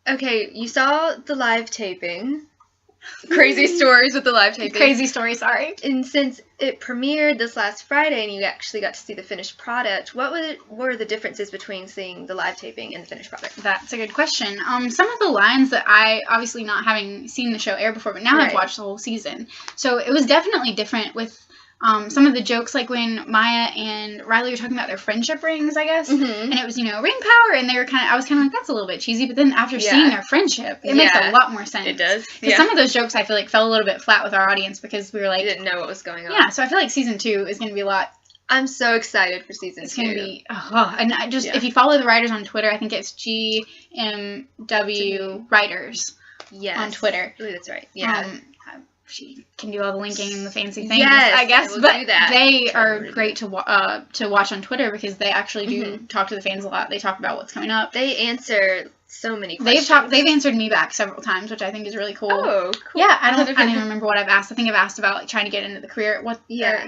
Okay, you saw the live taping. Crazy stories with the live taping. Crazy story, sorry. And since it premiered this last Friday and you actually got to see the finished product, what were the differences between seeing the live taping and the finished product? That's a good question. Some of the lines that I, obviously not having seen the show air before, but now I've watched the whole season. So it was definitely different with some of the jokes, like when Maya and Riley were talking about their friendship rings, I guess. And it was, ring power, and I was kind of like, that's a little bit cheesy, but then after seeing their friendship, it makes a lot more sense. It does. Because some of those jokes, I feel like, fell a little bit flat with our audience because we were like... We didn't know what was going on. Yeah, so I feel like season 2 is going to be a lot... I'm so excited for season 2. It's going to be... and I just, if you follow the writers on Twitter, I think it's GMW Writers on Twitter. I believe that's right. Yeah. She can do all the linking and the fancy things, yes, I guess. But do that. They are great to watch on Twitter because they actually do talk to the fans a lot. They talk about what's coming up. They answer so many questions. They've answered me back several times, which I think is really cool. Oh, cool. Yeah, I don't even remember what I've asked. I think I've asked about like trying to get into the career, or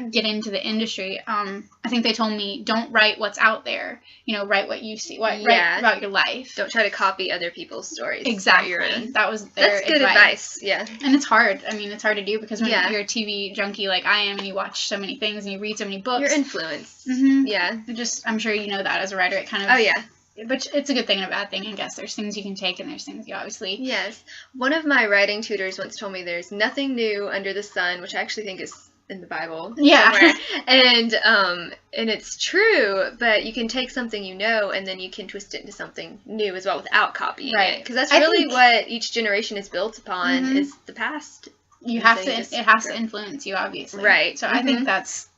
get into the industry. I think they told me don't write what's out there. Write what you see. Write about your life. Don't try to copy other people's stories. Exactly. That was their That's good advice. Yeah. And it's hard. I mean, it's hard to do because when you're a TV junkie like I am, and you watch so many things and you read so many books, you're influenced. Yeah. I'm sure you know that as a writer. It kind of. Oh yeah. But it's a good thing and a bad thing, I guess. There's things you can take and there's things you obviously... Yes. One of my writing tutors once told me there's nothing new under the sun, which I actually think is in the Bible. Yeah. Somewhere. And it's true, but you can take something and then you can twist it into something new as well without copying it. Because that's really what each generation is built upon is the past. It has to influence you, obviously. Right. So I think that's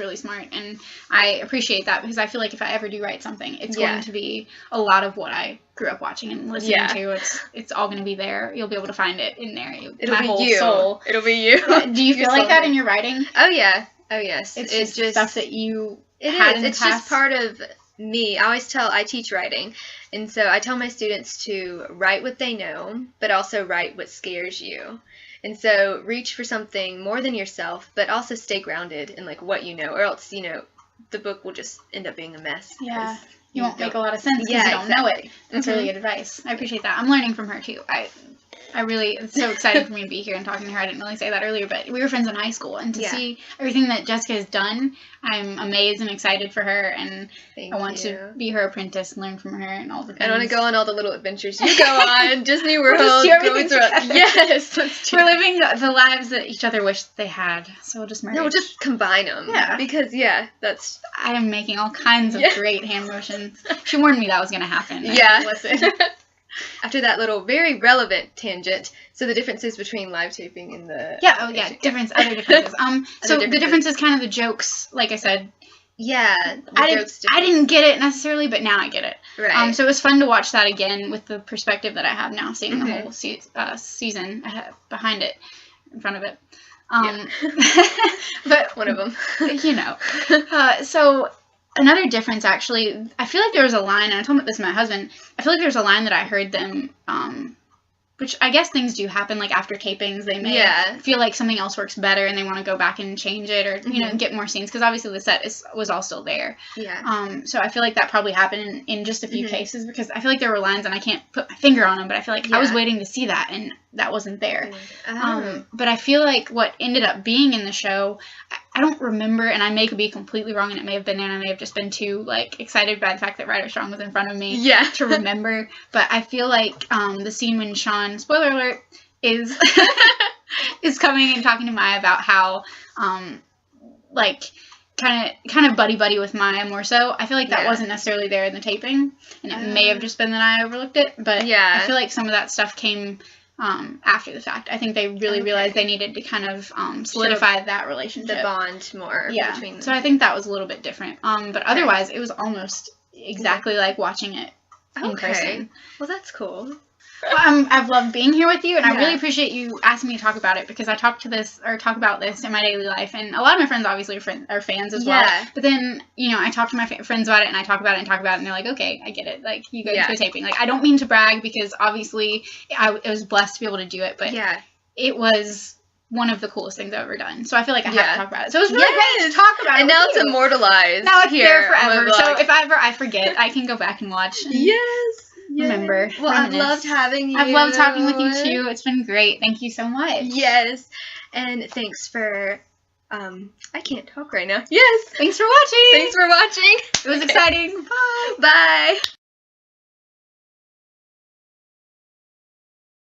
really smart, and I appreciate that because I feel like if I ever do write something, it's going to be a lot of what I grew up watching and listening to. It's all going to be there. You'll be able to find it in there. It'll be you. Soul. It'll be you. Do you feel like that in your writing? Oh yeah. Oh yes. It's just stuff that you had in the past. It's just part of me. I teach writing, and so I tell my students to write what they know, but also write what scares you. And so reach for something more than yourself, but also stay grounded in like what you know, or else the book will just end up being a mess. Yeah, you won't make a lot of sense because you don't know it. That's really good advice. I appreciate that. I'm learning from her too. It's so excited for me to be here and talking to her. I didn't really say that earlier, but we were friends in high school, and to see everything that Jessica has done, I'm amazed and excited for her, and I want to be her apprentice and learn from her and all the things. I want to go on all the little adventures you go on, Disney World. We'll Yes, let's do We're living the lives that each other wish they had, so we'll just merge. No, we'll just combine them. Yeah. Because, that's... I am making all kinds of great hand motions. She warned me that was going to happen. Yeah. Listen. After that little very relevant tangent, so the differences between live taping and the... other differences. So the difference is kind of the jokes, like I said. Yeah, I didn't get it necessarily, but now I get it. Right. So it was fun to watch that again with the perspective that I have now, seeing the whole season behind it, in front of it. But one of them. So... Another difference, actually, I feel like there was a line, and I told this to my husband, I feel like there's a line that I heard them, which I guess things do happen, like after tapings, they may feel like something else works better, and they want to go back and change it, or, get more scenes, because obviously the set was all still there. Yeah. So I feel like that probably happened in just a few cases, because I feel like there were lines, and I can't put my finger on them, but I feel like I was waiting to see that, and that wasn't there. But I feel like what ended up being in the show, I don't remember, and I may be completely wrong, and it may have been there, and I may have just been too, excited by the fact that Ryder Strong was in front of me to remember. But I feel like the scene when Sean, spoiler alert, is coming and talking to Maya about how, kind of buddy-buddy with Maya more so. I feel like that wasn't necessarily there in the taping, and it may have just been that I overlooked it. But I feel like some of that stuff came... after the fact. I think they really realized they needed to kind of solidify that relationship. The bond more between them. So I think that was a little bit different. But otherwise, it was almost exactly like watching it in person. Well, that's cool. I've loved being here with you, and I really appreciate you asking me to talk about it, because I talk about this in my daily life, and a lot of my friends obviously are fans as well. But then, I talk to my friends about it, and I talk about it, and they're like, okay, I get it. Like, you go to a taping. Like, I don't mean to brag, because obviously I was blessed to be able to do it, but it was one of the coolest things I've ever done. So I feel like I have to talk about it. So it was really great to talk about it. And now it's immortalized. Now it's there forever. So if ever I forget, I can go back and watch. Yes. remember. Well, I've loved having you. I've loved talking with you too. It's been great. Thank you so much. Yes. And thanks for I can't talk right now. Yes. Thanks for watching. Thanks for watching. It was exciting. Bye. Bye.